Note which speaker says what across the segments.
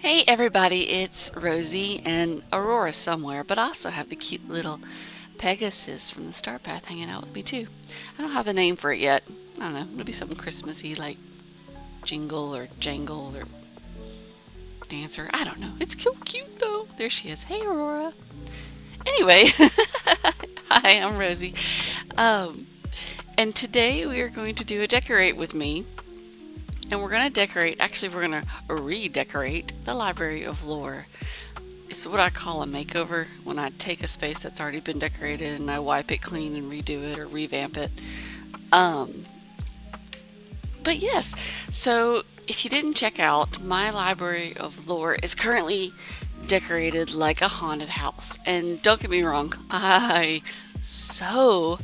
Speaker 1: Hey everybody, it's Rosie and Aurora somewhere, but I also have the cute little Pegasus from the Star Path hanging out with me too. I don't have a name for it yet. I don't know, it'll be something Christmassy like Jingle or Jangle or Dancer. I don't know. It's so cute though. There she is. Hey Aurora. Anyway, hi, I'm Rosie. Um, and today we are going to do a decorate with me. And we're going to decorate, actually, we're going to redecorate the Library of Lore. It's what I call a makeover, when I take a space that's already been decorated and I wipe it clean and redo it or revamp it. Um, but yes, so if you didn't check out, my Library of Lore is currently decorated like a haunted house. And don't get me wrong, I so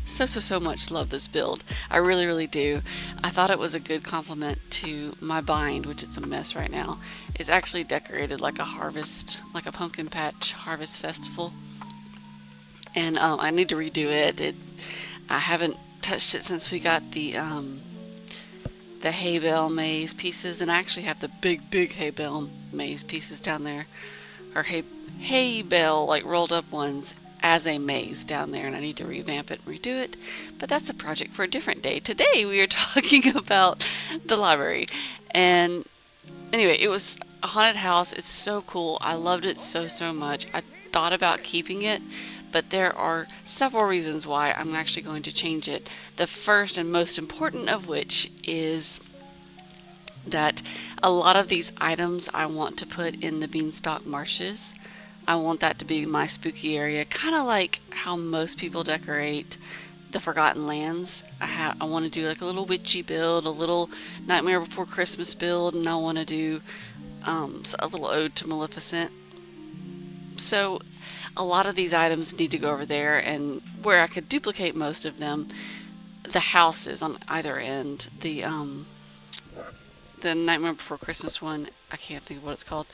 Speaker 1: much love this build. I really do. I thought it was a good compliment to my bind, which it's a mess right now. It's actually decorated like a harvest, like a pumpkin patch harvest festival. And I need to redo it. I haven't touched it since we got the hay bale maze pieces, and I actually have the big hay bale maze pieces down there, or hay bale like rolled up ones as a maze down there, and I need to revamp it and redo it, but that's a project for a different day. Today we are talking about the library, and anyway, it was a haunted house. It's so cool. I loved it so much. I thought about keeping it, but there are several reasons why I'm actually going to change it. The first and most important of which is that a lot of these items I want to put in the Beanstalk Marshes. I want that to be my spooky area, kind of like how most people decorate the Forgotten Lands. I want to do like a little witchy build, a little Nightmare Before Christmas build, and I want to do a little ode to Maleficent. So a lot of these items need to go over there, and where I could duplicate most of them, the houses on either end, the Nightmare Before Christmas one, I can't think of what it's called,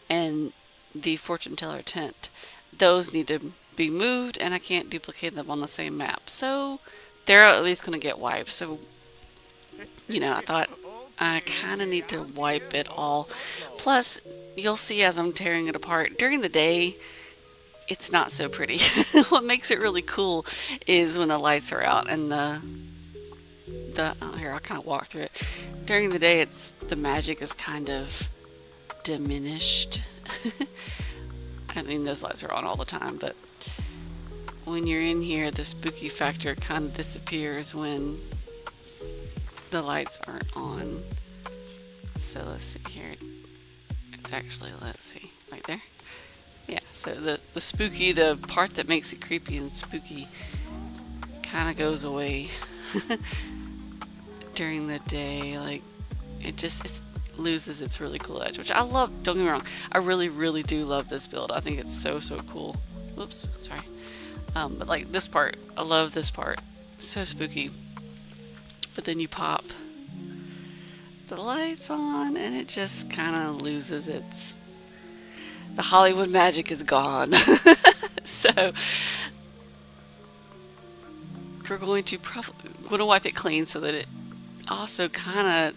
Speaker 1: and the fortune teller tent, those need to be moved, and I can't duplicate them on the same map, so they're at least going to get wiped. So I thought I kind of need to wipe it all. Plus, you'll see as I'm tearing it apart during the day, it's not so pretty. What makes it really cool is when the lights are out and here, I'll kind of walk through it. During the day, the magic is kind of diminished. I mean, those lights are on all the time, but when you're in here, the spooky factor kind of disappears when the lights aren't on. So let's see here. It's actually, let's see, right there. Yeah, so the spooky, the part that makes it creepy and spooky kind of goes away during the day. Like, it loses its really cool edge, which I love. Don't get me wrong, I really do love this build. I think it's so cool. Whoops, sorry. But like this part, I love this part. So spooky. But then you pop the lights on and it just kind of loses the Hollywood magic is gone. So we're going to wipe it clean so that it also kind of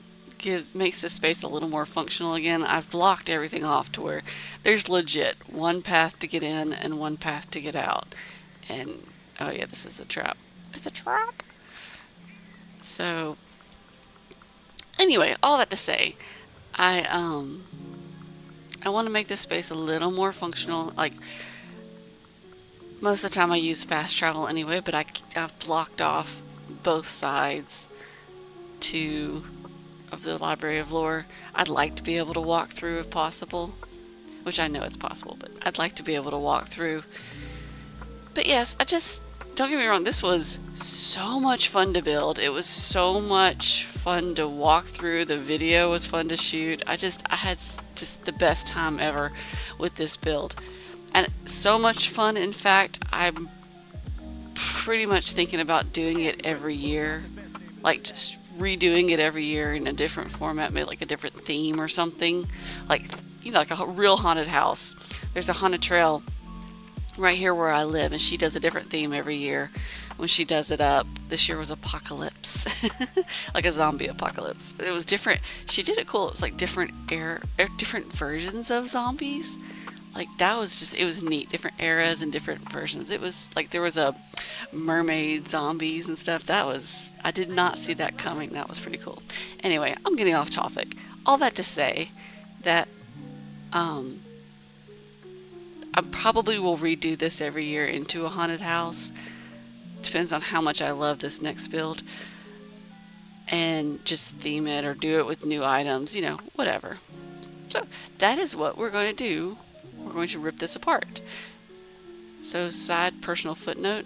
Speaker 1: makes this space a little more functional again. I've blocked everything off to where there's legit one path to get in and one path to get out. And oh yeah, this is a trap. It's a trap. So anyway, all that to say, I want to make this space a little more functional. Like, most of the time I use fast travel anyway, but I've blocked off both sides of the Library of Lore. I'd like to be able to walk through if possible, which I know it's possible, but I'd like to be able to walk through. But yes, don't get me wrong, this was so much fun to build. It was so much fun to walk through. The video was fun to shoot. I had just the best time ever with this build. And so much fun, in fact, I'm pretty much thinking about doing it every year. Like, just redoing it every year in a different format, maybe like a different theme or something. Like, like a real haunted house. There's a haunted trail right here where I live, and she does a different theme every year when she does it up. This year was apocalypse, like a zombie apocalypse, but it was different. She did it cool. It was like different versions of zombies. Like that was just, it was neat. Different eras and different versions. It was like there was a mermaid zombies and stuff. That was, I did not see that coming. That was pretty cool. Anyway, I'm getting off topic. All that to say that um, I probably will redo this every year into a haunted house. Depends on how much I love this next build. And just theme it or do it with new items, whatever. So that is what we're going to do. We're going to rip this apart. So, side personal footnote,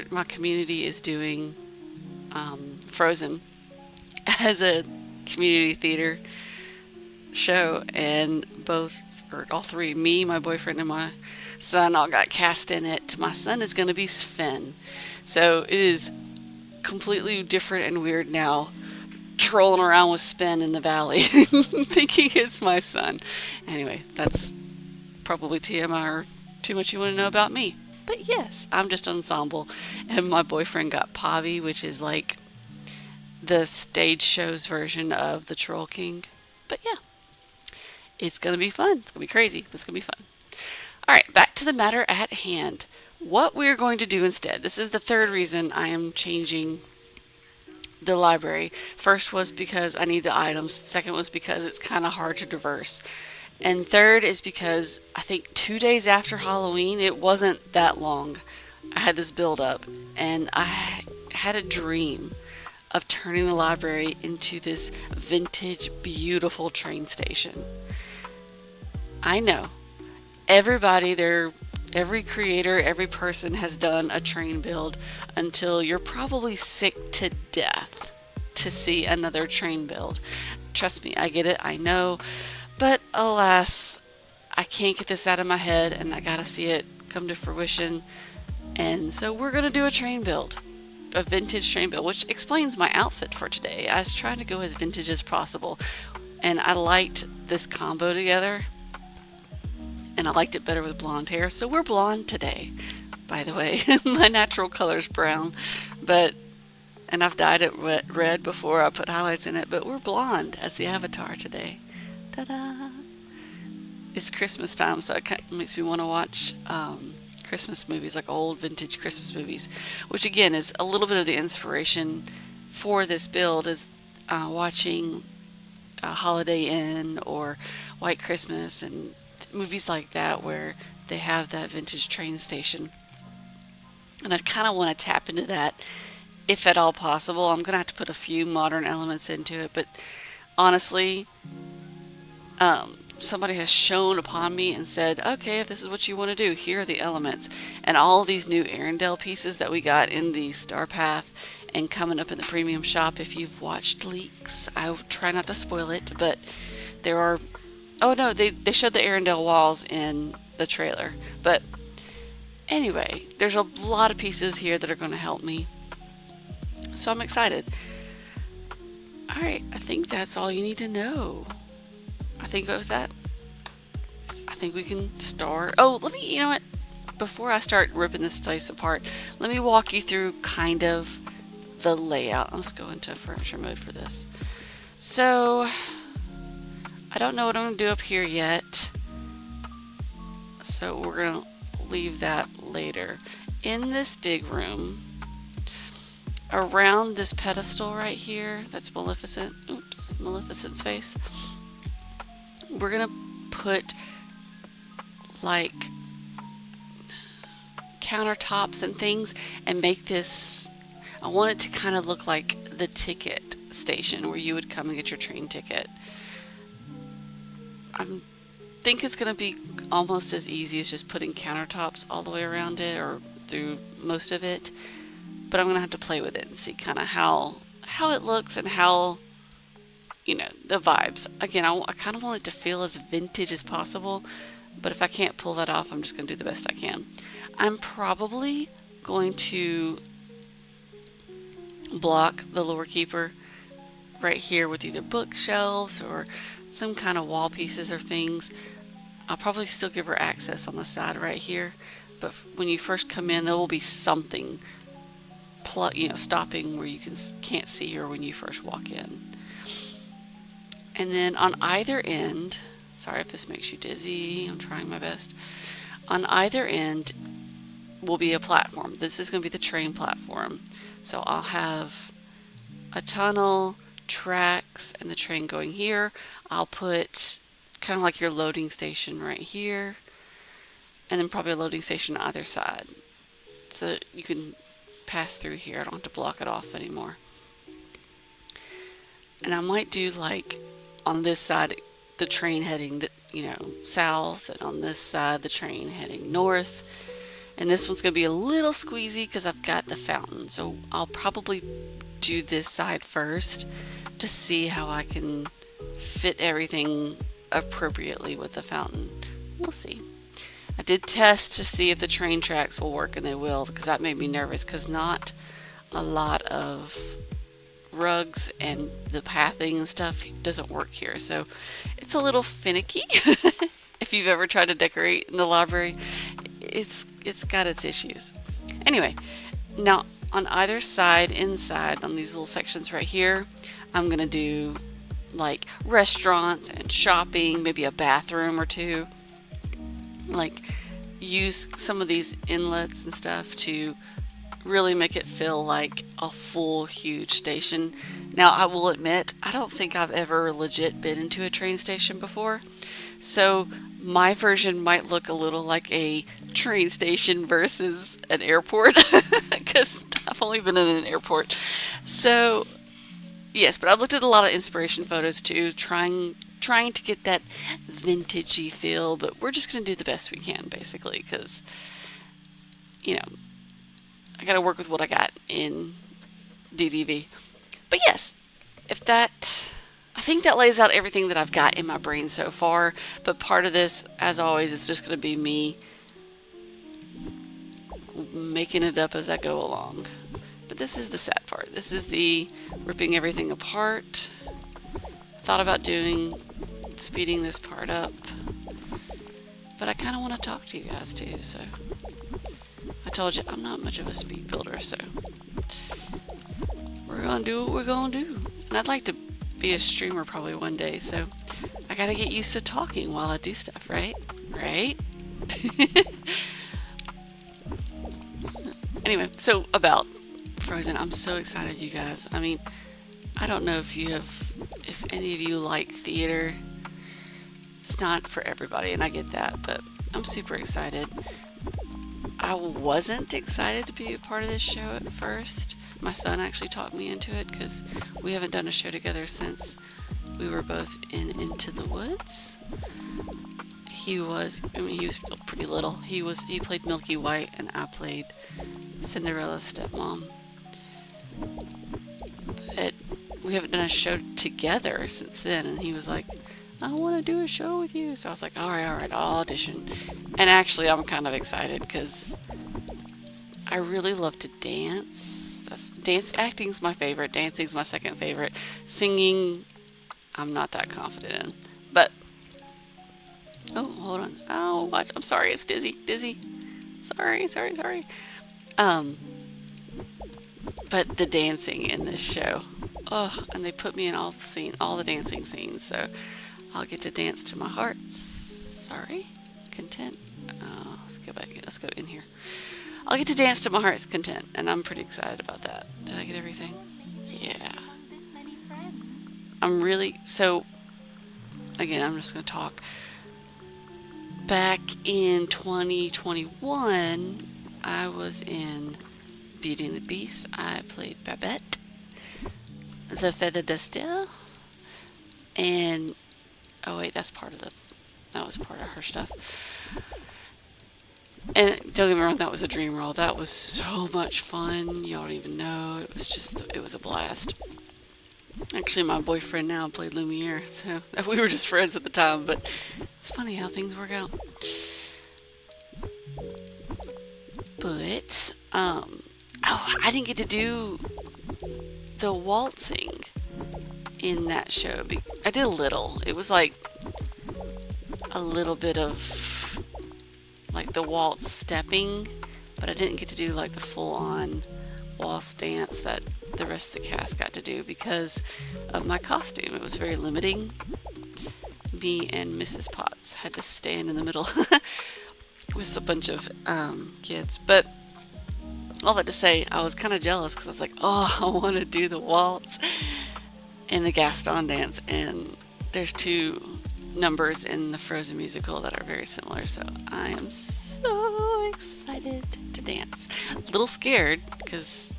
Speaker 1: my community is doing Frozen as a community theater show, and all three, me, my boyfriend, and my son, all got cast in it. My son is going to be Sven. So it is completely different and weird now, trolling around with Sven in the valley, thinking it's my son. Anyway, that's probably TMI or too much you want to know about me. But yes, I'm just ensemble, and my boyfriend got Pavi, which is like the stage show's version of the Troll King. But yeah, it's going to be fun. It's going to be crazy, but it's going to be fun. All right, back to the matter at hand. What we're going to do instead. This is the third reason I am changing the library. First was because I need the items. Second was because it's kind of hard to traverse. And third is because I think 2 days after Halloween, it wasn't that long, I had this build up, and I had a dream of turning the library into this vintage, beautiful train station. I know. Every creator, every person has done a train build until you're probably sick to death to see another train build. Trust me, I get it, I know. But alas, I can't get this out of my head, and I gotta see it come to fruition. And so we're gonna do a train build. A vintage train build, which explains my outfit for today. I was trying to go as vintage as possible, and I liked this combo together. And I liked it better with blonde hair, so we're blonde today, by the way. My natural color is brown, and I've dyed it red before I put highlights in it, but we're blonde as the avatar today. Ta-da! It's Christmas time, so it makes me want to watch Christmas movies, like old vintage Christmas movies, which again is a little bit of the inspiration for this build, is watching Holiday Inn or White Christmas and movies like that where they have that vintage train station. And I kind of want to tap into that if at all possible. I'm going to have to put a few modern elements into it, but honestly, somebody has shown upon me and said, okay, if this is what you want to do, here are the elements. And all these new Arendelle pieces that we got in the Star Path and coming up in the premium shop, if you've watched leaks, I will try not to spoil it, but there are, oh no, they showed the Arendelle walls in the trailer. But anyway, there's a lot of pieces here that are going to help me. So I'm excited. Alright, I think that's all you need to know. I think with that, I think we can start. Oh, you know what? Before I start ripping this place apart, let me walk you through kind of the layout. Let's go into furniture mode for this. So, I don't know what I'm going to do up here yet. So we're going to leave that later. In this big room, around this pedestal right here, that's Maleficent. Oops, Maleficent's face. We're going to put like countertops and things and make this, I want it to kind of look like the ticket station where you would come and get your train ticket. I think it's going to be almost as easy as just putting countertops all the way around it or through most of it, but I'm going to have to play with it and see kind of how it looks and how, the vibes. Again, I kind of want it to feel as vintage as possible, but if I can't pull that off, I'm just going to do the best I can. I'm probably going to block the lore keeper right here with either bookshelves or some kind of wall pieces or things. I'll probably still give her access on the side right here, but when you first come in, there will be something, stopping where you can't see her when you first walk in. And then on either end, sorry if this makes you dizzy, I'm trying my best. On either end will be a platform. This is going to be the train platform. So I'll have a tunnel, tracks, and the train going here. I'll put kind of like your loading station right here, and then probably a loading station on either side, so that you can pass through here. I don't have to block it off anymore. And I might do like on this side the train heading south, and on this side the train heading north. And this one's going to be a little squeezy because I've got the fountain, so I'll probably do this side first to see how I can fit everything appropriately with the fountain. We'll see. I did test to see if the train tracks will work, and they will, because that made me nervous because not a lot of rugs and the pathing and stuff doesn't work here, so it's a little finicky. If you've ever tried to decorate in the library, it's got its issues. Anyway, now on either side, inside on these little sections right here, I'm gonna do like restaurants and shopping, maybe a bathroom or two. Like use some of these inlets and stuff to really make it feel like a full huge station. Now I will admit, I don't think I've ever legit been into a train station before, so my version might look a little like a train station versus an airport, because I've only been in an airport. So yes, but I've looked at a lot of inspiration photos too, trying to get that vintagey feel, but we're just going to do the best we can, basically, because, I got to work with what I got in ddlv. But yes, I think that lays out everything that I've got in my brain so far, but part of this, as always, is just going to be me making it up as I go along. But this is the sad part. This is the ripping everything apart. Thought about speeding this part up, but I kind of want to talk to you guys too, so I told you I'm not much of a speed builder, so we're gonna do what we're gonna do. And I'd like to be a streamer probably one day, so I gotta get used to talking while I do stuff, right? Anyway, so about Frozen, I'm so excited, you guys. I mean, I don't know if any of you like theater. It's not for everybody, and I get that, but I'm super excited. I wasn't excited to be a part of this show at first. My son actually talked me into it because we haven't done a show together since we were both in Into the Woods. He was pretty little. He played Milky White, and I played Cinderella's stepmom. But we haven't done a show together since then, and he was like, I want to do a show with you. So I was like, all right, I'll audition. And actually, I'm kind of excited because I really love to dance. Acting's my favorite. Dancing's my second favorite. Singing, I'm not that confident in. But, oh, hold on. Oh, watch. I'm sorry, it's Dizzy. Sorry. But the dancing in this show, and they put me in all the dancing scenes, so I'll get to dance to my heart's. Sorry, content. Let's go back. Let's go in here. I'll get to dance to my heart's content, and I'm pretty excited about that. Did I get everything? Yeah. I'm really so. Again, I'm just gonna talk. Back in 2021, I was in Beauty and the Beast. I played Babette, the feather duster, and oh wait, that was part of her stuff. And don't get me wrong, that was a dream roll. That was so much fun. Y'all don't even know. It was a blast. Actually, my boyfriend now played Lumiere, so we were just friends at the time, but it's funny how things work out. But, I didn't get to do the waltzing in that show. I did a little. It was like a little bit of like the waltz stepping, but I didn't get to do like the full-on waltz dance that the rest of the cast got to do because of my costume. It was very limiting. Me and Mrs. Potts had to stand in the middle with a bunch of kids. But all that to say, I was kind of jealous because I was like, oh, I want to do the waltz and the Gaston dance. And there's two numbers in the Frozen musical that are very similar. So I am so excited to dance. A little scared because,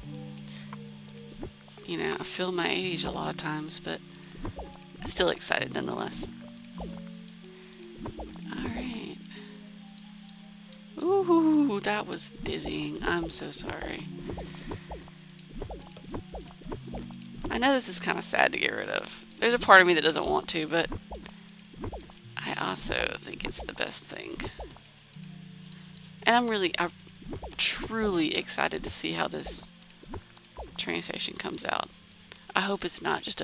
Speaker 1: you know, I feel my age a lot of times, but still excited nonetheless. Alright. Ooh, that was dizzying. I'm so sorry. I know this is kind of sad to get rid of. There's a part of me that doesn't want to, but I also think it's the best thing. And I'm truly excited to see how this train station comes out. I hope it's not just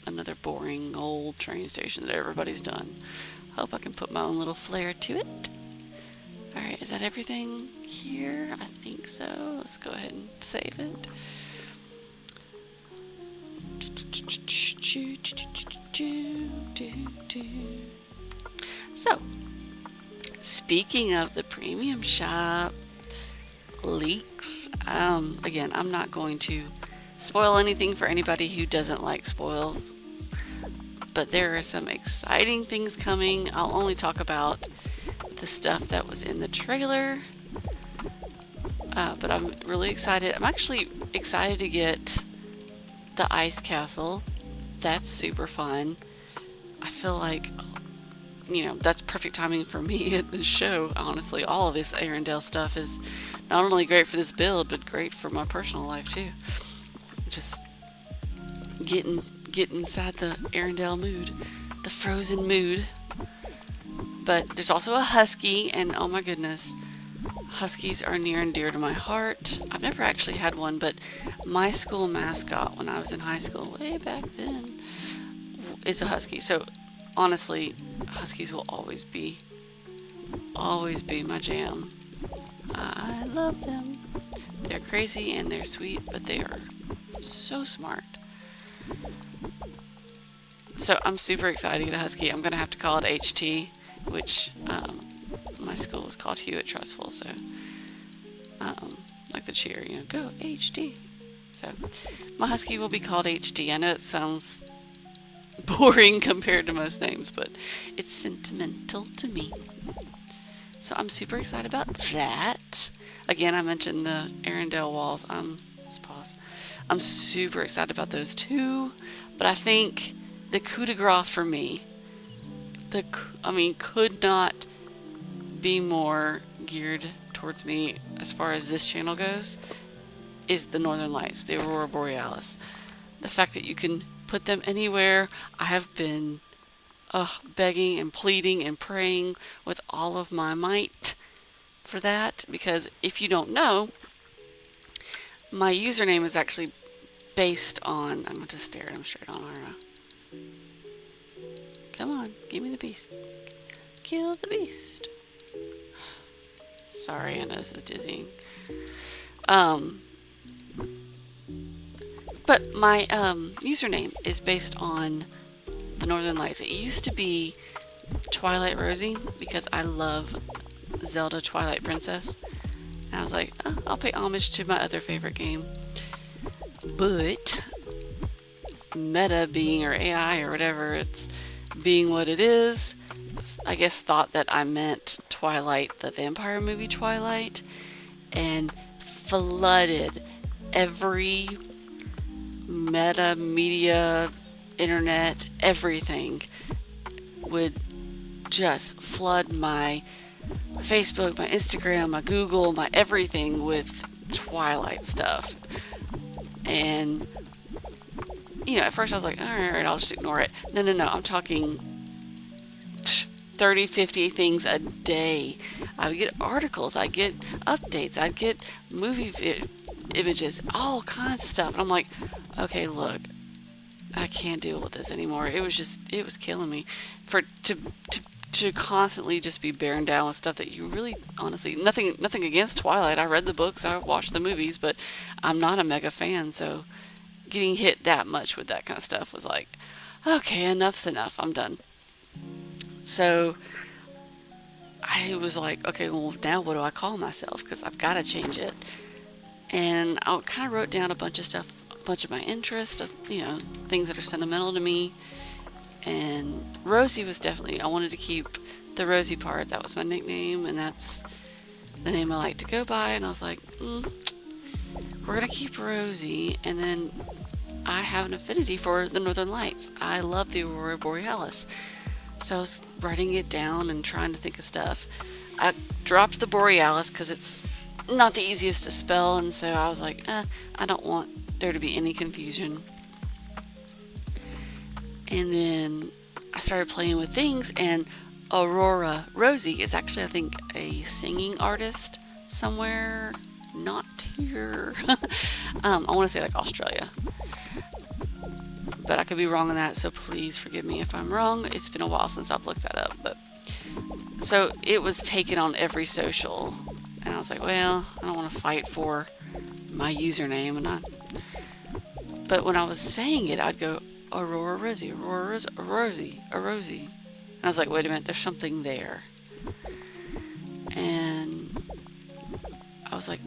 Speaker 1: another boring old train station that everybody's done. I hope I can put my own little flair to it. Alright, is that everything here? I think so. Let's go ahead and save it. So, speaking of the premium shop leaks, again, I'm not going to spoil anything for anybody who doesn't like spoils, but there are some exciting things coming. I'll only talk about the stuff that was in the trailer, but I'm really excited. I'm actually excited to get the ice castle. That's super fun. I feel like, you know, that's perfect timing for me at the show. Honestly, all of this Arendelle stuff is not only great for this build, but great for my personal life too. Just get inside the Arendelle mood, the Frozen mood. But there's also a husky, and oh my goodness, huskies are near and dear to my heart. I've never actually had one, but my school mascot when I was in high school, way back then, is a husky. So honestly, huskies will always be my jam. I love them. They're crazy and they're sweet, but they are so smart. So I'm super excited to get a husky. I'm gonna have to call it HT, which my school was called Hewitt Trustful, so like the cheer, you know, go HT. So my husky will be called HT. I know it sounds boring compared to most names, but it's sentimental to me. So I'm super excited about that. Again, I mentioned the Arendelle walls. Let's pause. I'm super excited about those too, but I think the coup de grace for me, could not be more geared towards me as far as this channel goes, is the Northern Lights, the Aurora Borealis. The fact that you can put them anywhere. I have been begging and pleading and praying with all of my might for that, because if you don't know, my username is actually based on, I'm going to stare at him straight on, aren't I? Come on, give me the beast. Kill the beast. Sorry, I know this is dizzying. But my username is based on the Northern Lights. It used to be Twilight Rosie because I love Zelda Twilight Princess. And I was like, oh, I'll pay homage to my other favorite game. But Meta being, or AI or whatever, it's being what it is, I guess thought that I meant Twilight, the vampire movie Twilight, and flooded every meta media, internet, everything would just flood my Facebook, my Instagram, my Google, my everything with Twilight stuff. And you know, at first I was like, alright, I'll just ignore it. No, I'm talking 30, 50 things a day. I would get articles, I'd get updates, I'd get movie images, all kinds of stuff. And I'm like, okay, look, I can't deal with this anymore. It was killing me. To to constantly just be bearing down with stuff that you really, honestly, nothing against Twilight. I read the books, I watched the movies, but I'm not a mega fan, so getting hit that much with that kind of stuff was like, okay, enough's enough. I'm done. So I was like, okay, well, now what do I call myself? Because I've got to change it. And I kind of wrote down a bunch of stuff, a bunch of my interests, things that are sentimental to me. And Rosie was definitely, I wanted to keep the Rosie part. That was my nickname, and that's the name I like to go by. And I was like, we're going to keep Rosie. And then I have an affinity for the Northern Lights. I love the Aurora Borealis. So I was writing it down and trying to think of stuff. I dropped the Borealis because it's not the easiest to spell, and so I was like, I don't want there to be any confusion. And then I started playing with things, and Aurora Rosie is actually, I think, a singing artist somewhere, not here. I want to say like Australia, but I could be wrong on that, so please forgive me if I'm wrong. It's been a while since I've looked that up, but so it was taken on every social, and I was like, well, I don't want to fight for my username, but when I was saying it, I'd go Aurora Rosie, Aurora Rosie, a Rosie, and I was like, wait a minute, there's something there, and I was like,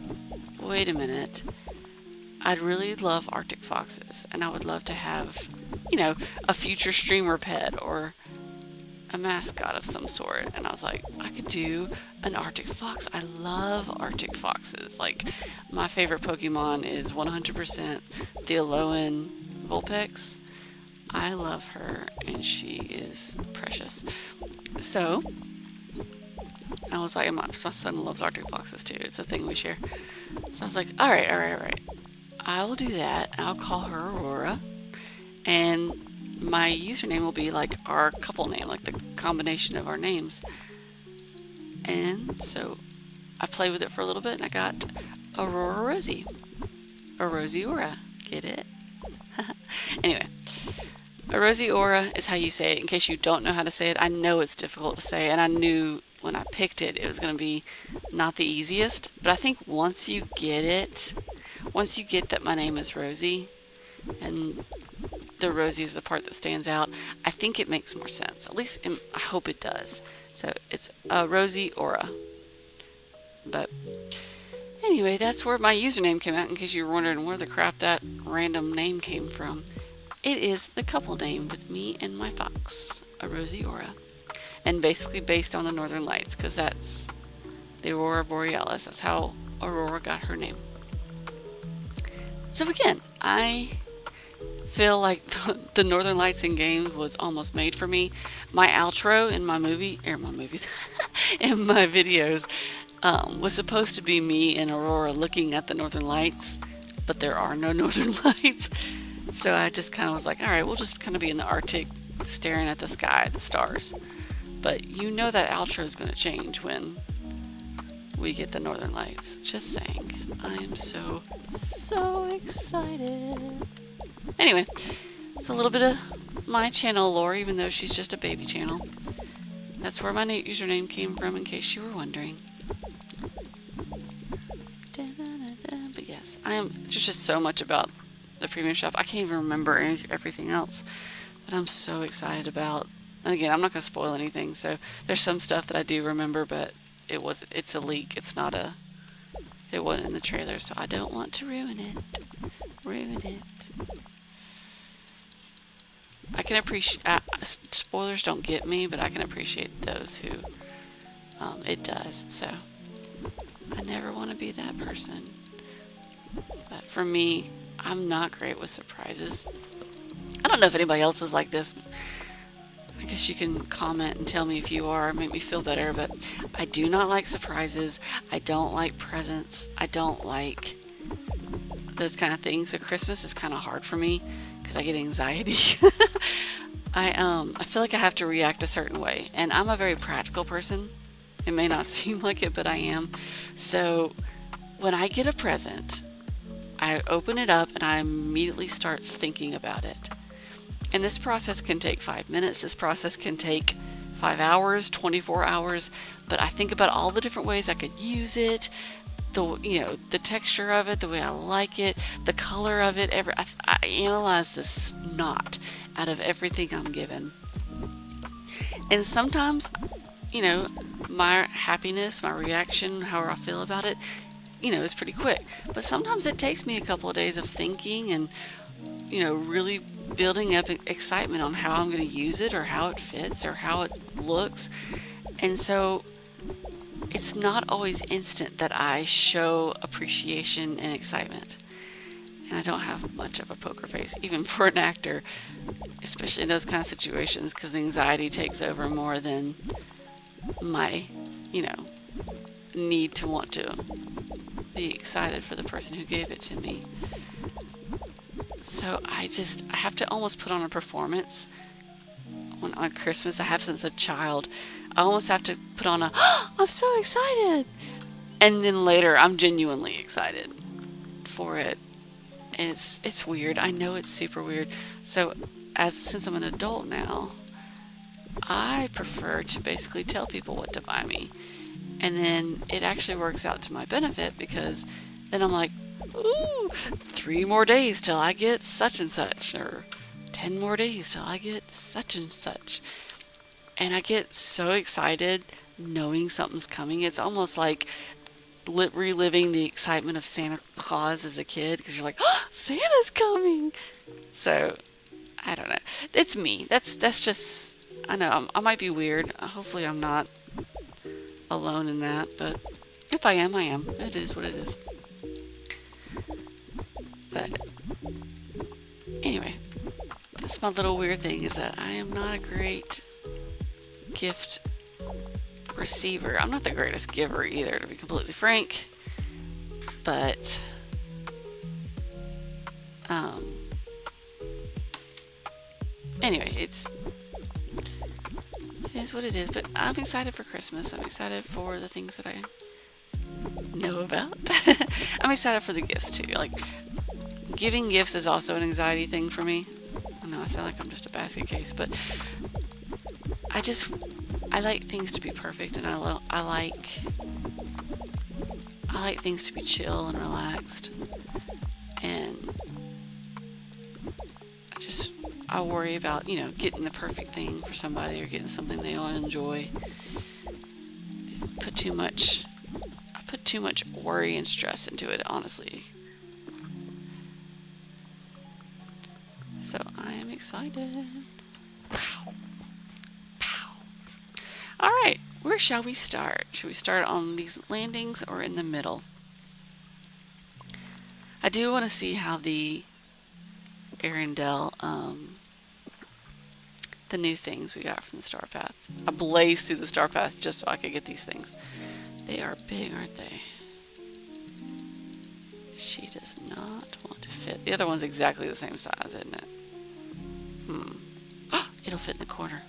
Speaker 1: wait a minute. I'd really love Arctic foxes, and I would love to have, a future streamer pet or a mascot of some sort. And I was like, I could do an Arctic fox. I love Arctic foxes. Like, my favorite Pokemon is 100% the Alolan Vulpix. I love her, and she is precious. So I was like, my son loves Arctic foxes too. It's a thing we share. So I was like, all right. I will do that. I'll call her Aurora, and my username will be like our couple name, like the combination of our names. And so I played with it for a little bit, and I got Aurora Rosie, or Rosie Aura. Get it? Anyway, a Rosie Aura is how you say it. In case you don't know how to say it, I know it's difficult to say, and I knew when I picked it, it was going to be not the easiest. But I think once you get that my name is Rosie, and the Rosie is the part that stands out, I think it makes more sense. At least I hope it does. So it's a Rosie Aura. But anyway, that's where my username came out, in case you were wondering where the crap that random name came from. It is the couple name with me and my fox, a Rosie Aura. And basically based on the Northern Lights, because that's the Aurora Borealis. That's how Aurora got her name. So again, I feel like the Northern Lights in game was almost made for me. My outro in my in my videos, was supposed to be me and Aurora looking at the Northern Lights, but there are no Northern Lights. So I just kind of was like, all right, we'll just kind of be in the Arctic staring at the sky, the stars. But that outro is going to change when we get the Northern Lights. Just saying. I am so excited. Anyway, it's a little bit of my channel lore, even though she's just a baby channel. That's where my username came from, in case you were wondering. But yes, there's just so much about the premium shop. I can't even remember everything else that I'm so excited about. And again, I'm not going to spoil anything, so there's some stuff that I do remember, but it's a leak. It wasn't in the trailer, so I don't want to ruin it. I can appreciate, spoilers don't get me, but I can appreciate those who it does. So I never want to be that person. But for me, I'm not great with surprises. I don't know if anybody else is like this. I guess you can comment and tell me if you are, make me feel better, but I do not like surprises. I don't like presents. I don't like those kind of things. So Christmas is kind of hard for me because I get anxiety. I feel like I have to react a certain way, and I'm a very practical person. It may not seem like it, but I am. So when I get a present, I open it up and I immediately start thinking about it. And this process can take 5 minutes. This process can take 5 hours, 24 hours, but I think about all the different ways I could use it, the texture of it, the way I like it, the color of it. I analyze the snot out of everything I'm given. And sometimes, my happiness, my reaction, however I feel about it, is pretty quick. But sometimes it takes me a couple of days of thinking and, really building up excitement on how I'm going to use it or how it fits or how it looks. And so it's not always instant that I show appreciation and excitement. And I don't have much of a poker face, even for an actor, especially in those kind of situations, because the anxiety takes over more than my, need to want to be excited for the person who gave it to me. So I have to almost put on a performance. On Christmas, I have since a child. I almost have to put on I'm so excited. And then later, I'm genuinely excited for it. And it's weird. I know it's super weird. So since I'm an adult now, I prefer to basically tell people what to buy me. And then it actually works out to my benefit, because then I'm like, ooh, 3 more days till I get such and such, or 10 more days till I get such and such. And I get so excited knowing something's coming. It's almost like reliving the excitement of Santa Claus as a kid, because you're like, oh, Santa's coming. So I don't know. It's me. That's just, I know I might be weird. Hopefully I'm not alone in that, but if I am, I am. It is what it is. But anyway, that's my little weird thing, is that I am not a great gift receiver. I'm not the greatest giver either, to be completely frank. But anyway, it is what it is. But I'm excited for Christmas. I'm excited for the things that I know about. I'm excited for the gifts too. Like, giving gifts is also an anxiety thing for me. I know I sound like I'm just a basket case, but I like things to be perfect, and I like things to be chill and relaxed. And I worry about, getting the perfect thing for somebody or getting something they'll enjoy. I put too much worry and stress into it, honestly. So I am excited. Pow. Pow. All right, where shall we start? Should we start on these landings or in the middle? I do want to see how the Arendelle, the new things we got from the Star Path. I blazed through the Star Path just so I could get these things. They are big, aren't they? She does not want to fit. The other one's exactly the same size, isn't it? Oh, it'll fit in the corner.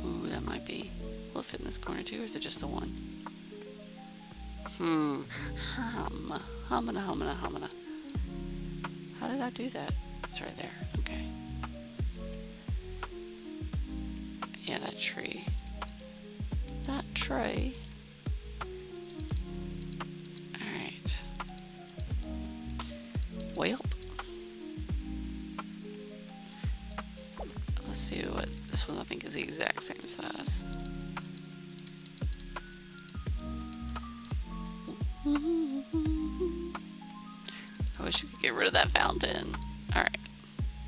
Speaker 1: Ooh, that might be. Will it fit in this corner too, or is it just the one? Humana. How did I do that? It's right there. Okay. Yeah, that tree. That tray. Alright. Well. Let's see what this one I think is the exact same size. I wish you could get rid of that fountain. Alright.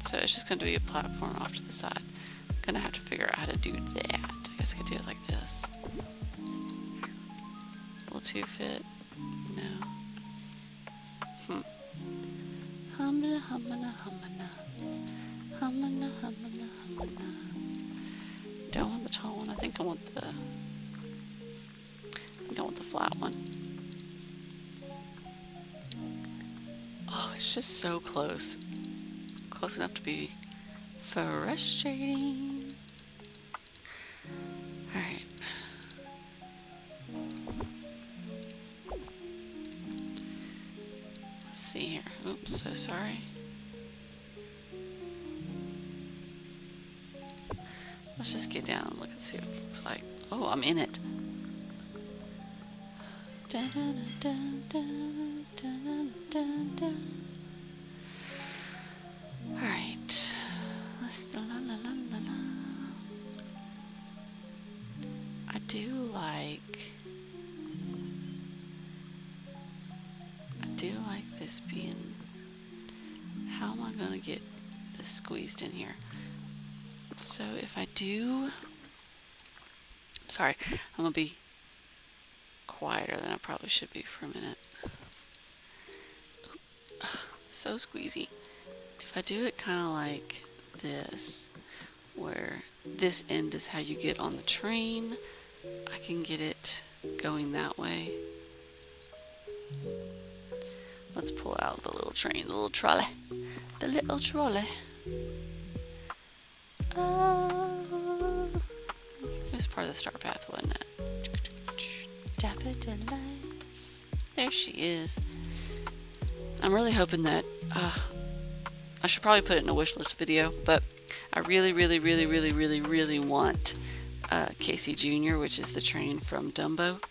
Speaker 1: So it's just going to be a platform off to the side. I'm going to have to figure out how to do that. I guess I could do it like this. Will 2 fit? No. Humana. Don't want the tall one. I think I want the flat one. Oh, it's just so close. Close enough to be frustrating. Alright. Let's see here. Oops, so sorry. Let's just get down and look and see what it looks like. Oh, I'm in it. Alright. Let's la la la la la. I do like this being. How am I gonna get this squeezed in here? So if I do, sorry, I'm gonna be quieter than I probably should be for a minute. So squeezy. If I do it kind of like this, where this end is how you get on the train, I can get it going that way. Let's pull out the little train, the little trolley. The little trolley. It was part of the star path, wasn't it? Daffodilites. There she is. I'm really hoping that I should probably put it in a wish list video, but I really want Casey Jr., which is the train from Dumbo.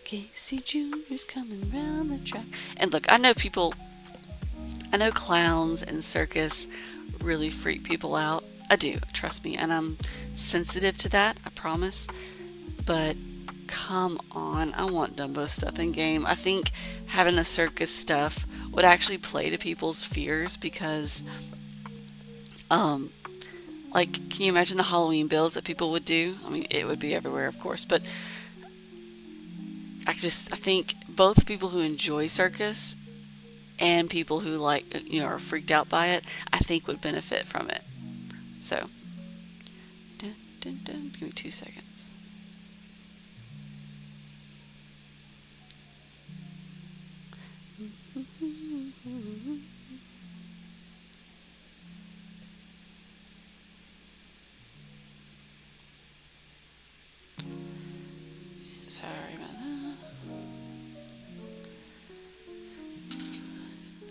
Speaker 1: Casey Jr.'s coming round the track. And look, I know clowns and circus really freak people out. I do, trust me, and I'm sensitive to that, I promise. But come on, I want Dumbo stuff in game. I think having a circus stuff would actually play to people's fears because, like, can you imagine the Halloween bills that people would do? I mean, it would be everywhere, of course, but I think both people who enjoy circus and people who are freaked out by it, I think would benefit from it. So, give me 2 seconds. Sorry about that.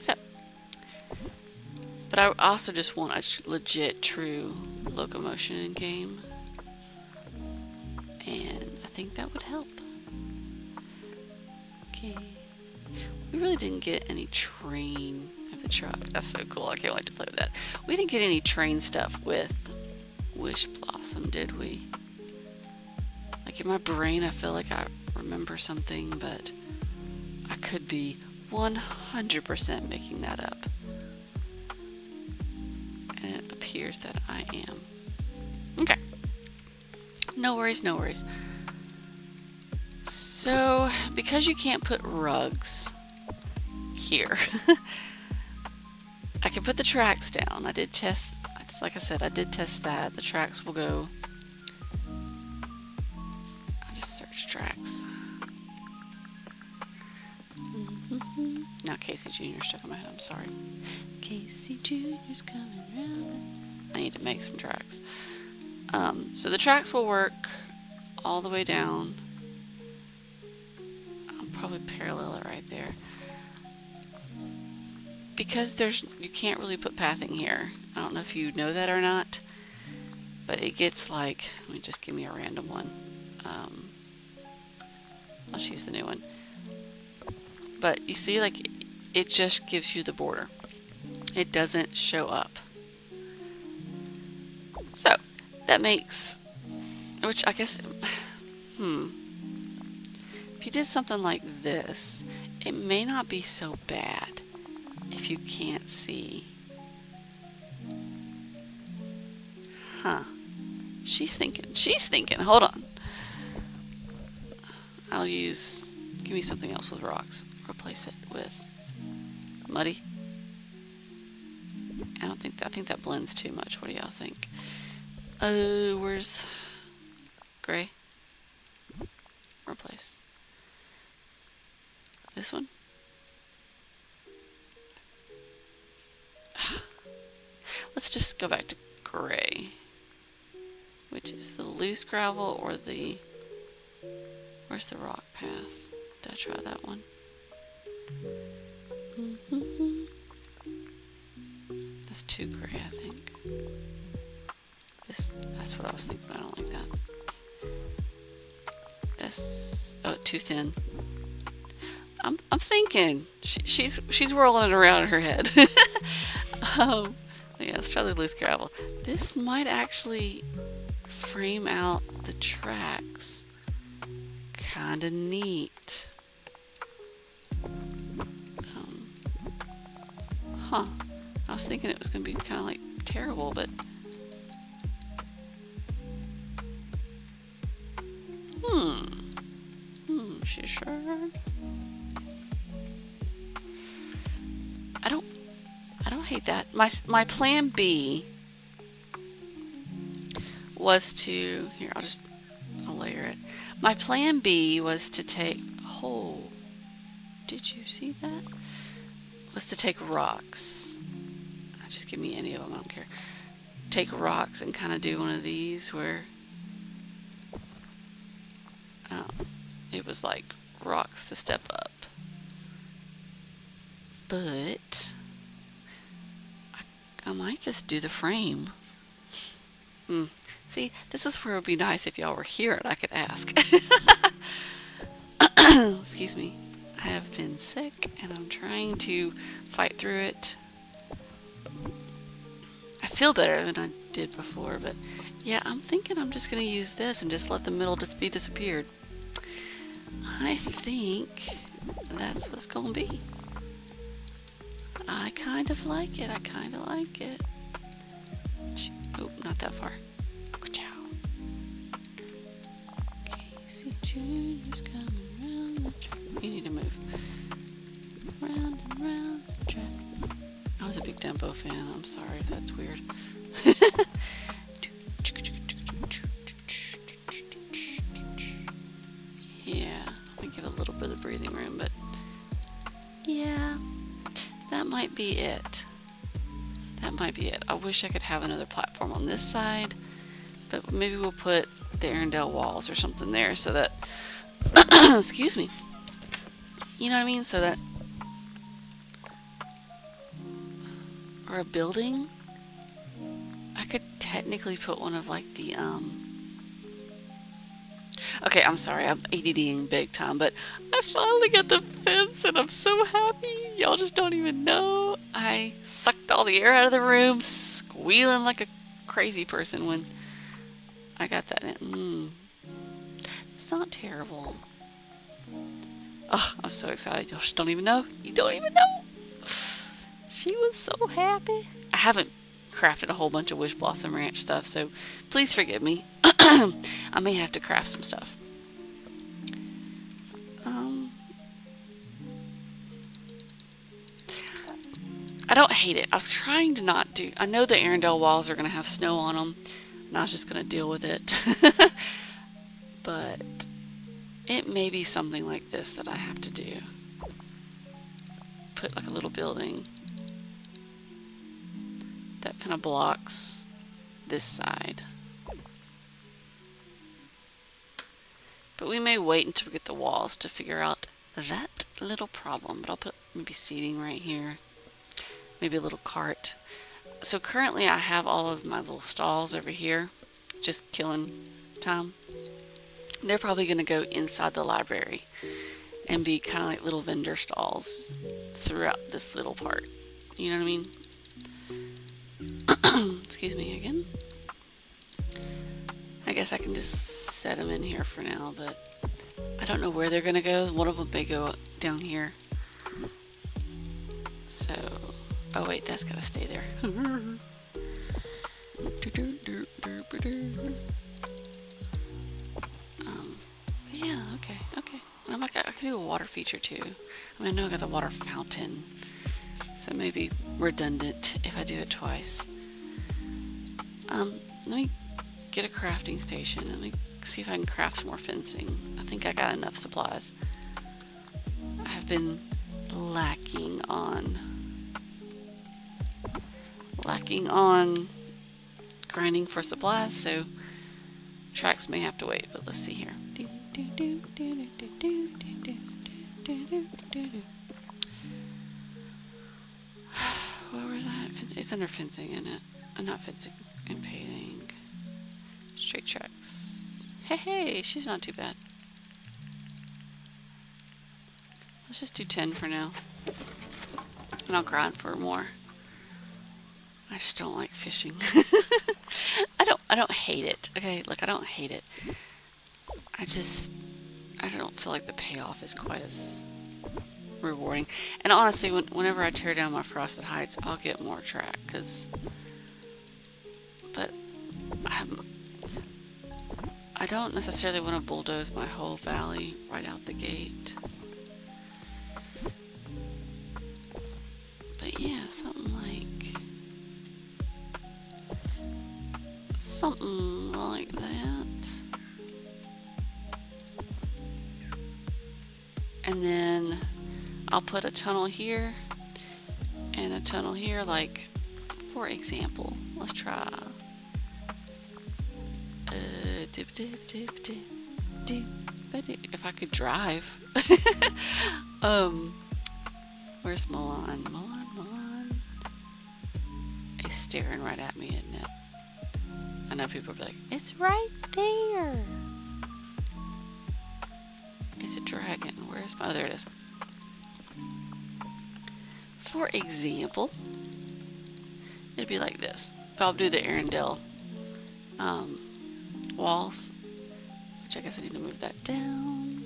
Speaker 1: So, but I also just want a legit, true locomotion in game, and I think that would help. Okay, we really didn't get any train of the truck. That's so cool. I can't wait to play with that. We didn't get any train stuff with Wish Blossom, did we? Like, in my brain, I feel like I remember something, but I could be 100% making that up. And it appears that I am. Okay. No worries, no worries. So, because you can't put rugs here, I can put the tracks down. I did test, like I said, I did test that. The tracks will go. I just searched tracks. Now Casey Jr. stuck in my head, I'm sorry. Casey Jr.'s coming round. I need to make some tracks. So the tracks will work all the way down. I'll probably parallel it right there. Because you can't really put pathing here. I don't know if you know that or not, but it gets like, let me just give me a random one. Let's use the new one. But you see, like, it just gives you the border. It doesn't show up. So, that makes, which I guess, if you did something like this, it may not be so bad if you can't see. Huh. She's thinking, hold on. Give me something else with rocks. Replace it with muddy. I think that blends too much. What do y'all think? Where's gray? Replace. This one? Let's just go back to gray. Which is the loose gravel or where's the rock path? Did I try that one? That's too gray, I think. That's what I was thinking, but I don't like that. This, oh, too thin. I'm thinking she's whirling it around in her head. Yeah, let's try the loose gravel. This might actually frame out the tracks. Kinda neat. Huh. I was thinking it was gonna be kind of like terrible, but she sure. I don't hate that. My plan B was to, here, I'll layer it. My plan B was to take, oh, did you see that? Was to take rocks. Just give me any of them, I don't care. Take rocks and kind of do one of these where it was like rocks to step up. But I might just do the frame. See, this is where it would be nice if y'all were here and I could ask. Excuse me. I have been sick and I'm trying to fight through it. I feel better than I did before, but yeah, I'm thinking I'm just going to use this and just let the middle just be disappeared. I think that's what's going to be. I kind of like it. I kind of like it. Oh, not that far. Okay, see, Junior's coming around the track. You need to move. Round and round the track. I was a big Dumbo fan. I'm sorry if that's weird. Yeah, let me give it a little bit of breathing room, but yeah, that might be it. That might be it. I wish I could have another platform on this side, but maybe we'll put the Arendelle walls or something there so that, excuse me, you know what I mean? So that, or a building. I could technically put one of like the, okay, I'm sorry, I'm ADDing big time, but I finally got the fence and I'm so happy. Y'all just don't even know. I sucked all the air out of the room, squealing like a crazy person when I got that in. It's not terrible. Oh, I'm so excited. Y'all just don't even know. You don't even know. She was so happy. I haven't crafted a whole bunch of Wish Blossom Ranch stuff, so please forgive me. I may have to craft some stuff. I don't hate it. I was trying to not do... I know the Arendelle walls are going to have snow on them, and I was just going to deal with it. But it may be something like this that I have to do. Put like a little building that kind of blocks this side. But we may wait until we get the walls to figure out that little problem. But I'll put maybe seating right here. Maybe a little cart. So currently I have all of my little stalls over here. Just killing time. They're probably going to go inside the library. And be kind of like little vendor stalls throughout this little part. You know what I mean? Excuse me again. I guess I can just set them in here for now, but I don't know where they're going to go. One of them may go down here. So, oh wait, that's got to stay there. Yeah, okay. I could do a water feature too. I mean, I know I got the water fountain, so maybe redundant if I do it twice. Let me get a crafting station. Let me see if I can craft some more fencing. I think I got enough supplies. I have been lacking on grinding for supplies, so tracks may have to wait, but let's see here. Where was that? It's under fencing, isn't it? Not fencing and paving. Straight tracks. Hey, she's not too bad. Let's just do 10 for now. And I'll grind for more. I just don't like fishing. I don't hate it. Okay, look, I don't hate it. I don't feel like the payoff is quite as rewarding. And honestly, whenever I tear down my frosted heights, I'll get more track, but I don't necessarily want to bulldoze my whole valley right out the gate. But yeah, something like that. And then I'll put a tunnel here and a tunnel here, like, for example, let's try if I could drive. Where's Milan? Milan. He's staring right at me, isn't it? I know people are like, it's right there. It's a dragon. Where's my... Oh, there it is. For example, it'd be like this. But I'll do the Arendelle walls, which I guess I need to move that down.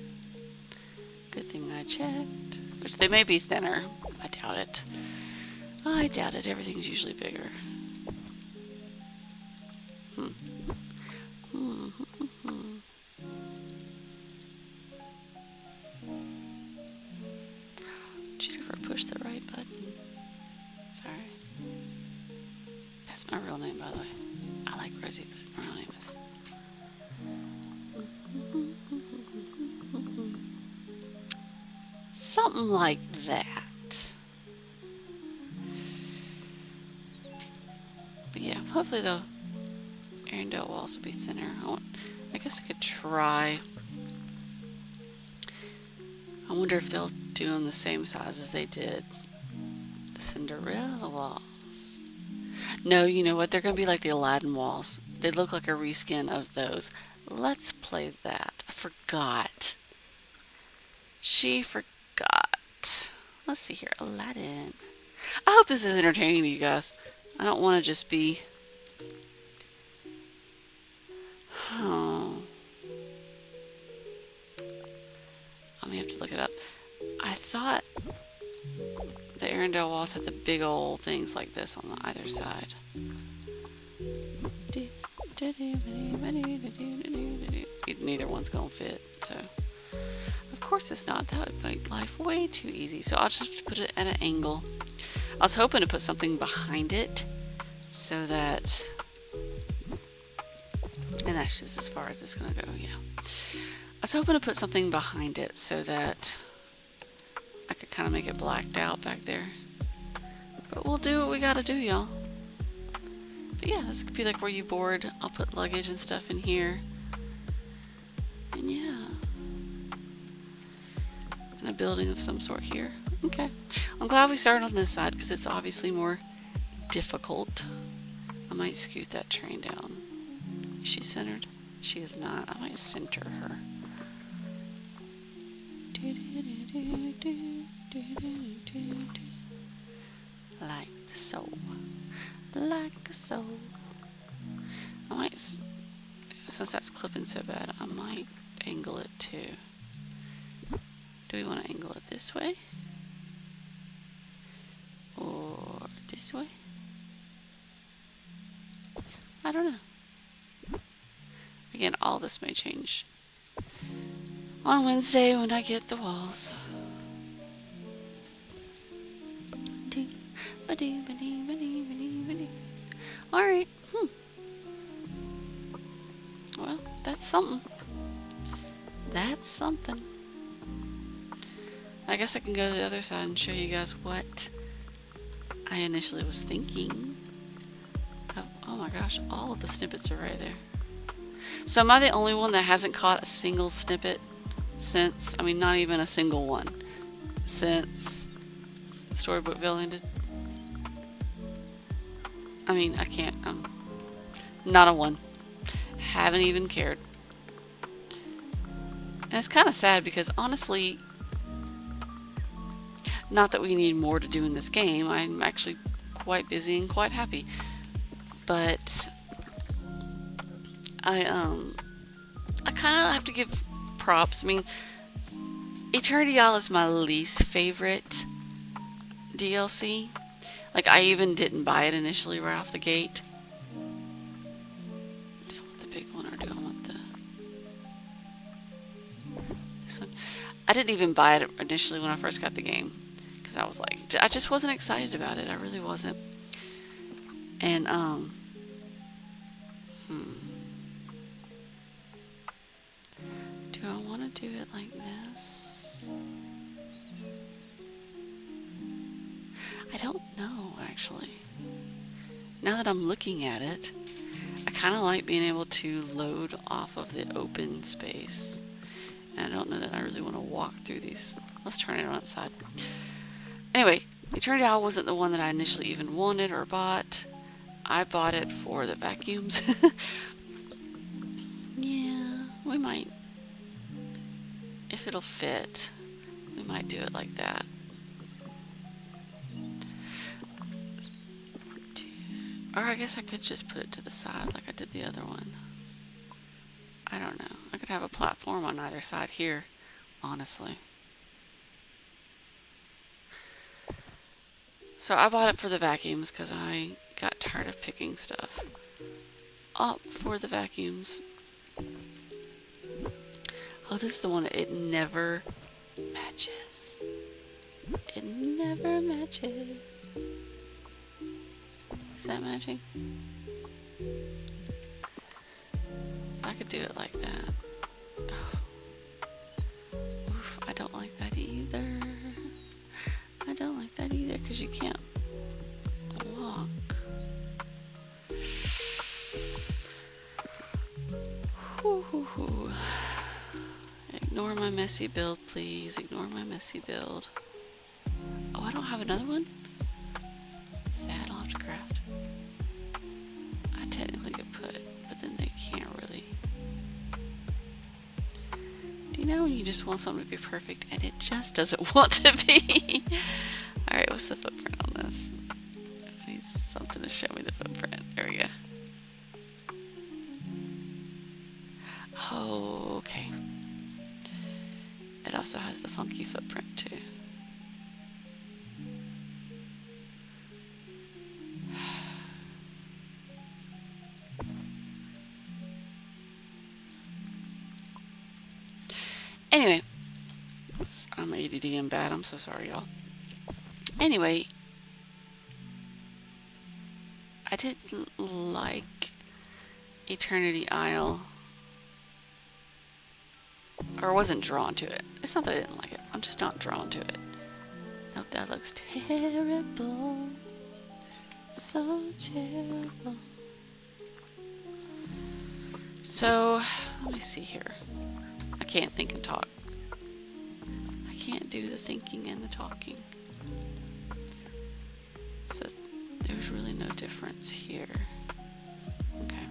Speaker 1: Good thing I checked. Which they may be thinner. I doubt it. I doubt it. Everything's usually bigger. Did you ever push the right button? Sorry. That's my real name, by the way. I like Rosie, but my real name is... Something like that. But yeah, hopefully the Arendelle will also be thinner. I guess I could try. I wonder if they'll do them the same size as they did the Cinderella walls. No, you know what? They're going to be like the Aladdin walls. They look like a reskin of those. Let's play that. I forgot. She forgot. Let's see here. Aladdin. I hope this is entertaining to you guys. I don't want to just be... Oh. I may have to look it up. I thought the Arendelle walls had the big old things like this on the either side. Neither one's gonna fit, so of course it's not. That would make life way too easy. So I'll just have to put it at an angle. I was hoping to put something behind it so that, and that's just as far as it's gonna go. Yeah, I was hoping to put something behind it so that I could kind of make it blacked out back there. But we'll do what we gotta do, y'all. But yeah, this could be like where you board. I'll put luggage and stuff in here. And yeah. And a building of some sort here. Okay. I'm glad we started on this side because it's obviously more difficult. I might scoot that train down. Is she centered? She is not. I might center her. Like so. Like so. I might, since that's clipping so bad, I might angle it too. Do we want to angle it this way? Or this way? I don't know. Again, all this may change on Wednesday when I get the walls. Alright. Well, that's something. That's something. I guess I can go to the other side and show you guys what I initially was thinking of. Oh my gosh, all of the snippets are right there. So am I the only one that hasn't caught a single snippet since, I mean, not even a single one, since Storybookville ended? I mean, I can't, not a one. haven't even cared. And it's kind of sad because honestly, not that we need more to do in this game. I'm actually quite busy and quite happy. But I kind of have to give props. I mean, Eternity Isle is my least favorite DLC. Like, I even didn't buy it initially right off the gate. Do I want the big one or do I want this one? I didn't even buy it initially when I first got the game. Because I was like, I just wasn't excited about it. I really wasn't. And, do I want to do it like this? I don't know, actually. Now that I'm looking at it, I kind of like being able to load off of the open space. And I don't know that I really want to walk through these. Let's turn it on its side. Anyway, Eternity Isle wasn't the one that I initially even wanted or bought. I bought it for the vacuums. Yeah, we might. If it'll fit, we might do it like that. Or I guess I could just put it to the side like I did the other one. I don't know. I could have a platform on either side here, honestly. So I bought it for the vacuums because I got tired of picking stuff up for the vacuums. Oh, this is the one that it never matches. It never matches. Is that matching? So I could do it like that. Oh. Oof, I don't like that either. I don't like that either because you can't walk. Whoo. Ignore my messy build, please. Ignore my messy build. Oh, I don't have another one? Sad, I'll have to craft. I technically could put, but then they can't really. Do you know when you just want something to be perfect and it just doesn't want to be? Alright, what's the footprint on this? I need something to show me the footprint. There we go. Oh, okay. It also has the funky footprint too. Anyway, I'm ADD and bad. I'm so sorry, y'all. Anyway, I didn't like Eternity Isle, or wasn't drawn to it. It's not that I didn't like it. I'm just not drawn to it. Nope, that looks terrible. So terrible. So, let me see here. I can't think and talk. I can't do the thinking and the talking. So there's really no difference here. Okay.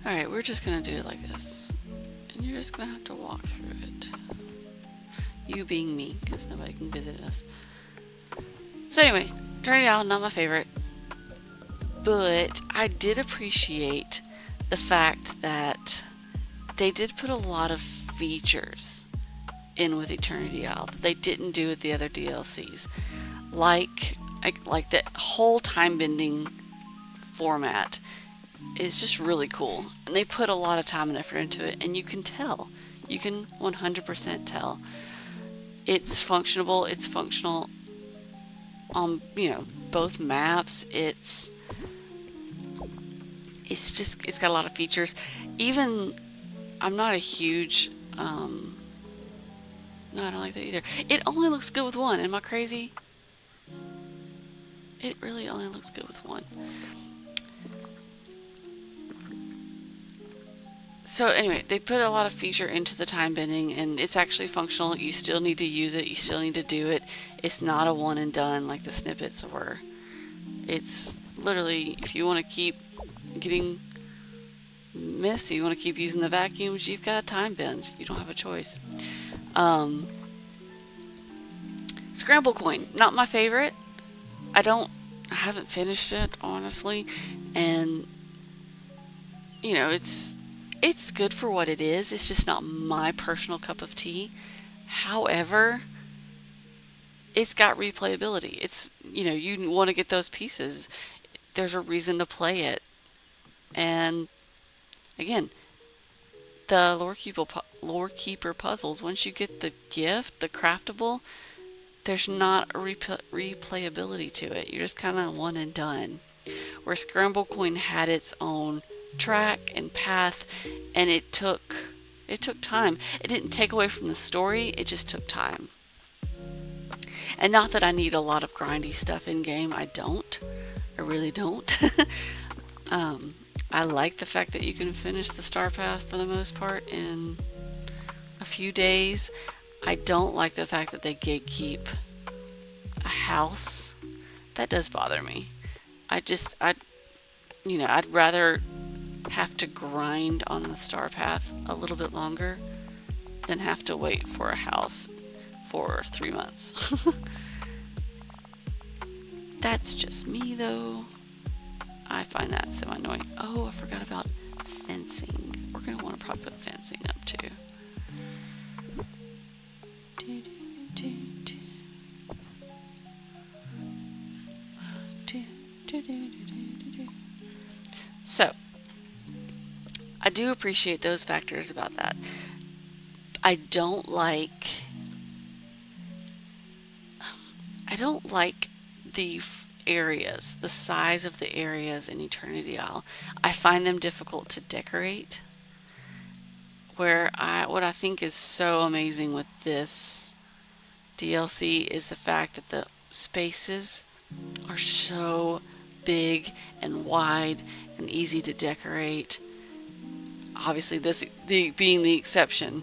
Speaker 1: Alright, we're just gonna do it like this. And you're just gonna have to walk through it. You being me, because nobody can visit us. So anyway, Eternity Isle, not my favorite. But I did appreciate the fact that they did put a lot of features in with Eternity Isle that they didn't do with the other DLCs. Like the whole time bending format is just really cool. And they put a lot of time and effort into it, and you can tell. You can 100% tell. It's functional. It's functional on, both maps. It's got a lot of features. Even, I'm not a huge, no, I don't like that either. It only looks good with one. Am I crazy? It really only looks good with one. So anyway, they put a lot of feature into the time bending, and it's actually functional. You still need to use it. You still need to do it. It's not a one and done like the snippets were. It's literally, if you want to keep getting messy, you want to keep using the vacuums, you've got a time bend. You don't have a choice. Scramble coin, not my favorite. I haven't finished it, honestly. And, you know, it's good for what it is. It's just not my personal cup of tea. However, it's got replayability. It's, you know, you want to get those pieces. There's a reason to play it. And again, the lore keeper puzzles, once you get the gift, the craftable, there's not a replayability to it. You're just kind of one and done. Where Scramble Coin had its own track and path, and it took time. It didn't take away from the story, it just took time. And not that I need a lot of grindy stuff in game. I don't. I really don't. I like the fact that you can finish the star path for the most part in a few days. I don't like the fact that they gatekeep a house. That does bother me. I'd rather have to grind on the star path a little bit longer than have to wait for a house for 3 months. That's just me though. I find that semi-annoying. Oh, I forgot about fencing. We're going to want to probably put fencing up too. So, I do appreciate those factors about that. I don't like the areas, the size of the areas in Eternity Isle. I find them difficult to decorate. What I think is so amazing with this DLC is the fact that the spaces are so big and wide and easy to decorate. Obviously, being the exception,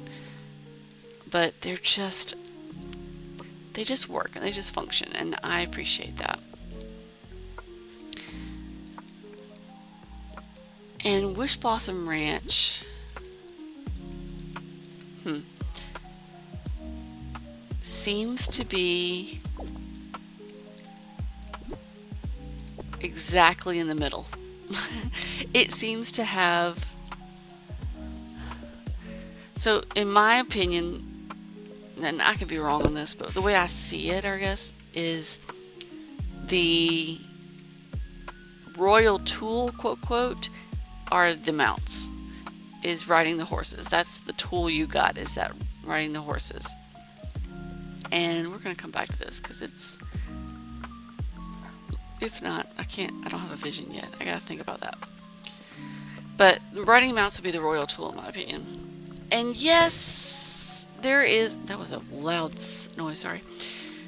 Speaker 1: but they just work and they just function, and I appreciate that. And Wish Blossom Ranch, seems to be exactly in the middle. It seems to have, so in my opinion, and I could be wrong on this, but the way I see it, I guess, is the royal tool, quote, quote, are the mounts, is riding the horses. That's the tool you got, is that riding the horses. And we're going to come back to this because it's not, I don't have a vision yet. I got to think about that. But riding mounts would be the royal tool in my opinion. And yes, there is, that was a loud noise, sorry.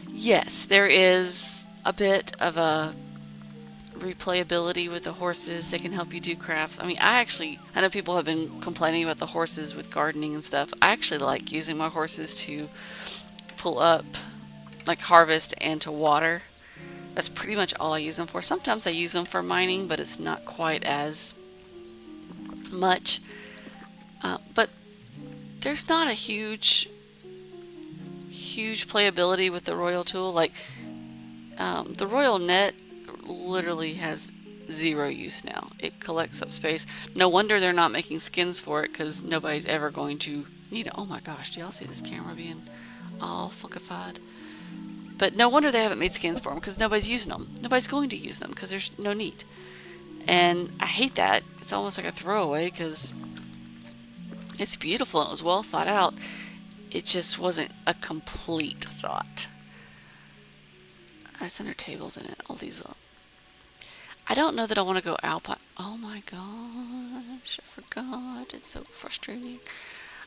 Speaker 1: Yes, there is a bit of a replayability with the horses. They can help you do crafts. I mean, I know people have been complaining about the horses with gardening and stuff. I actually like using my horses to pull up, like harvest and to water. That's pretty much all I use them for. Sometimes I use them for mining, but it's not quite as much. But there's not a huge playability with the royal tool. Like the royal net literally has zero use now. It collects up space. No wonder they're not making skins for it, because nobody's ever going to need it. Oh my gosh, do y'all see this camera being all funkified? But no wonder they haven't made skins for them, because nobody's using them. Nobody's going to use them because there's no need. And I hate that. It's almost like a throwaway, because it's beautiful and it was well thought out. It just wasn't a complete thought. Center tables in it. All these. I don't know that I want to go alpine. Oh my gosh, I forgot. It's so frustrating.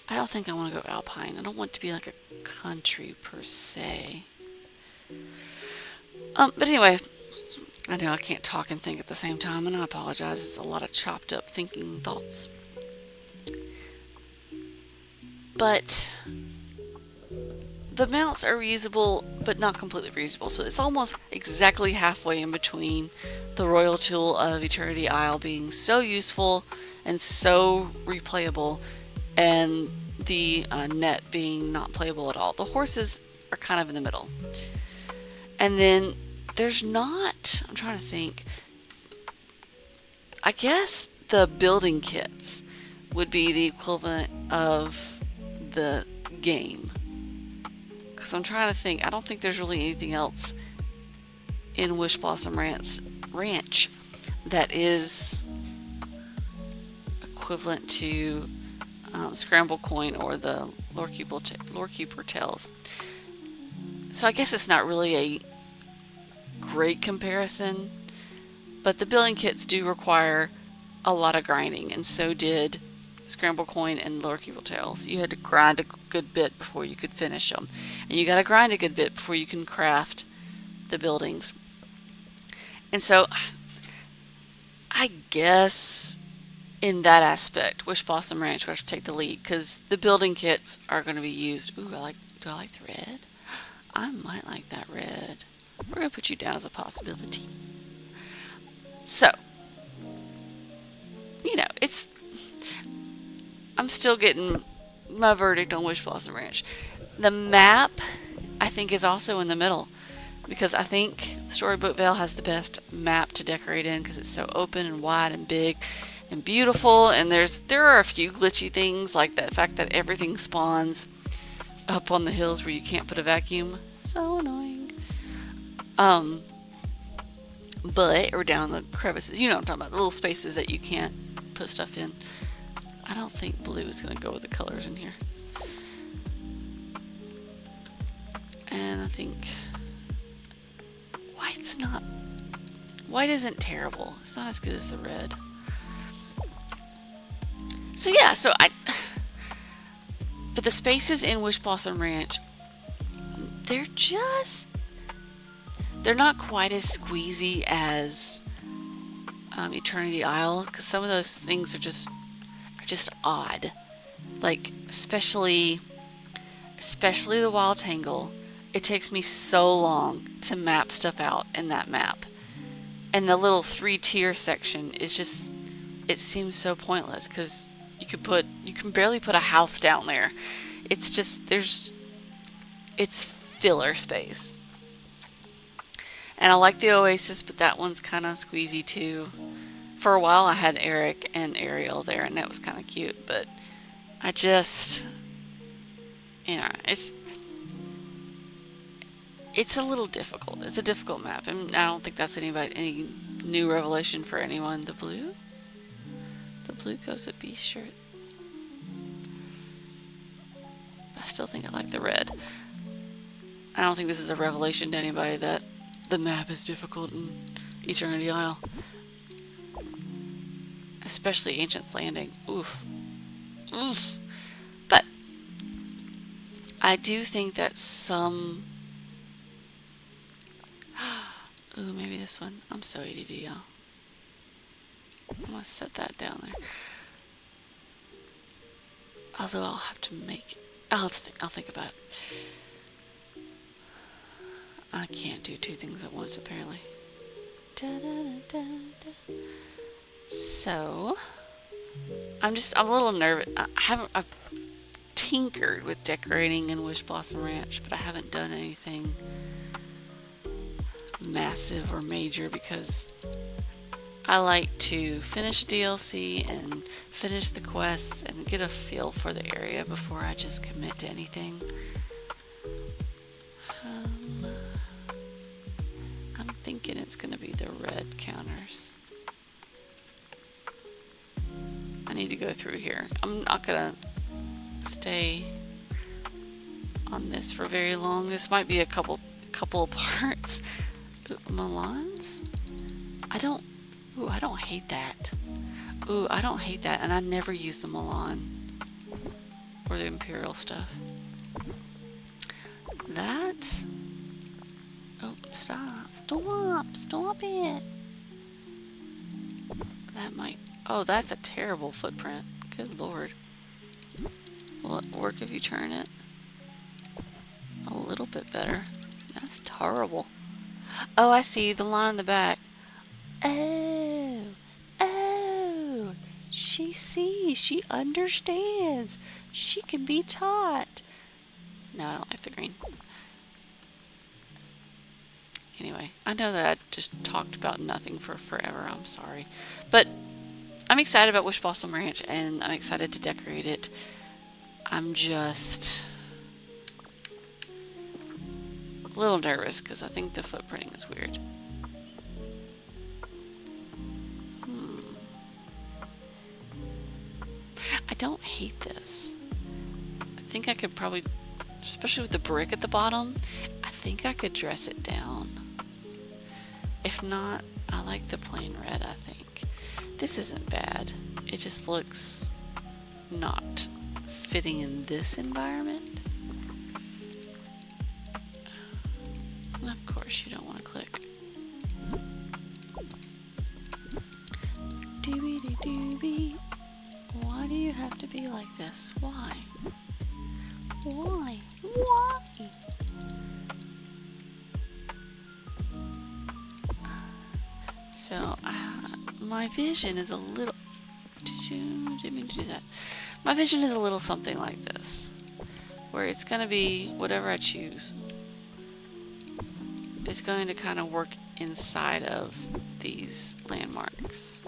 Speaker 1: I don't think I want to go alpine. I don't want to be like a country per se. But anyway, I know I can't talk and think at the same time, and I apologize. It's a lot of chopped up thinking thoughts. but the mounts are reusable, but not completely reusable. So it's almost exactly halfway in between the royal tool of Eternity Isle being so useful and so replayable, and the net being not playable at all. The horses are kind of in the middle. And then there's not, I'm trying to think, I guess the building kits would be the equivalent of the game. Because I'm trying to think, I don't think there's really anything else in Wish Blossom Ranch that is equivalent to Scramble Coin or the Lorekeeper Tales. So I guess it's not really a great comparison, but the building kits do require a lot of grinding, and so did Scramble Coin and Lorekeeper Tales. You had to grind a good bit before you could finish them, and you got to grind a good bit before you can craft the buildings. And so I guess in that aspect, Wish Blossom Ranch would have to take the lead, because the building kits are going to be used. Ooh, do I like the red? I might like that red. We're going to put you down as a possibility. So, you know, I'm still getting my verdict on Wish Blossom Ranch. The map, I think, is also in the middle, because I think Storybook Vale has the best map to decorate in, because it's so open and wide and big and beautiful, and there are a few glitchy things, like the fact that everything spawns up on the hills where you can't put a vacuum. So annoying. Or down the crevices. You know what I'm talking about. The little spaces that you can't put stuff in. I don't think blue is going to go with the colors in here. And I think white isn't terrible. It's not as good as the red. So yeah, but the spaces in Wish Blossom Ranch, they're not quite as squeezy as Eternity Isle, because some of those things are just odd. Like especially the Wild Tangle. It takes me so long to map stuff out in that map, and the little 3-tier section is just, it seems so pointless, because you can barely put a house down there. It's just it's filler space. And I like the Oasis, but that one's kind of squeezy too. For a while I had Eric and Ariel there, and that was kind of cute, but I just, you know, it's a little difficult. It's a difficult map, and I don't think that's any new revelation for anyone. The blue goes with Beast shirt. I still think I like the red. I don't think this is a revelation to anybody that the map is difficult in Eternity Isle. Especially Ancient's Landing. Oof. Oof. But I do think that some... Ooh, maybe this one. I'm so ADD, y'all. I'm going to set that down there. Although I'll have to make... I'll think about it. I can't do two things at once, apparently. So, I'm a little nervous. I've tinkered with decorating in Wish Blossom Ranch, but I haven't done anything massive or major, because I like to finish a DLC and finish the quests and get a feel for the area before I just commit to anything. I'm thinking it's going to be the red counters. I need to go through here. I'm not going to stay on this for very long. This might be a couple of parts. Milans? I don't hate that. Ooh, I don't hate that, and I never use the Milan or the Imperial stuff. That... Oh, stop it. That might... Oh, that's a terrible footprint. Good lord. Will it work if you turn it a little bit better? That's terrible. Oh, I see the line in the back. Oh, oh, she sees, she understands, she can be taught. No, I don't like the green. Anyway, I know that I just talked about nothing for forever. I'm sorry. But I'm excited about Wish Blossom Ranch, and I'm excited to decorate it. I'm just a little nervous because I think the footprinting is weird. I don't hate this. I think I could probably, especially with the brick at the bottom, I think I could dress it down. If not, I like the plain red, I think. This isn't bad. It just looks not fitting in this environment. And of course, you don't want to click. Doobie doobie. Why do you have to be like this? Why? Why? Why? So, my vision is a little... Didn't mean to do that. My vision is a little something like this, where it's going to be whatever I choose. It's going to kind of work inside of these landmarks.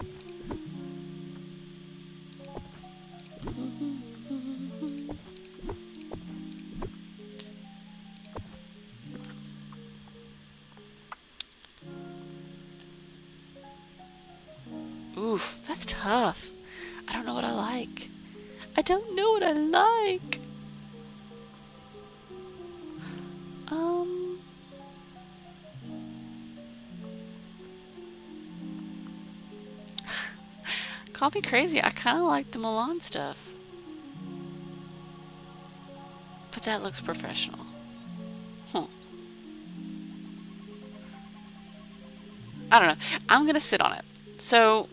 Speaker 1: Oof, that's tough. I don't know what I like. I don't know what I like. Call me crazy. I kind of like the Milan stuff. But that looks professional. I don't know. I'm going to sit on it. So,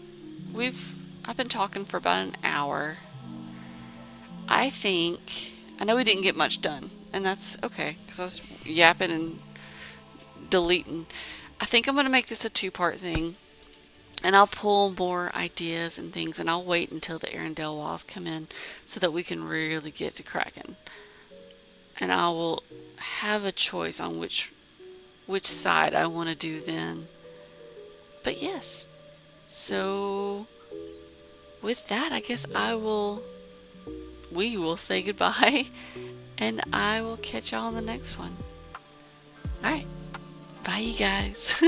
Speaker 1: I've been talking for about an hour. I know we didn't get much done, and that's okay, because I was yapping and deleting. I think I'm going to make this a two-part thing, and I'll pull more ideas and things, and I'll wait until the Arendelle walls come in so that we can really get to cracking. And I will have a choice on which side I want to do then. But yes, so with that, I guess we will say goodbye, and I will catch y'all on the next one. Alright, bye you guys.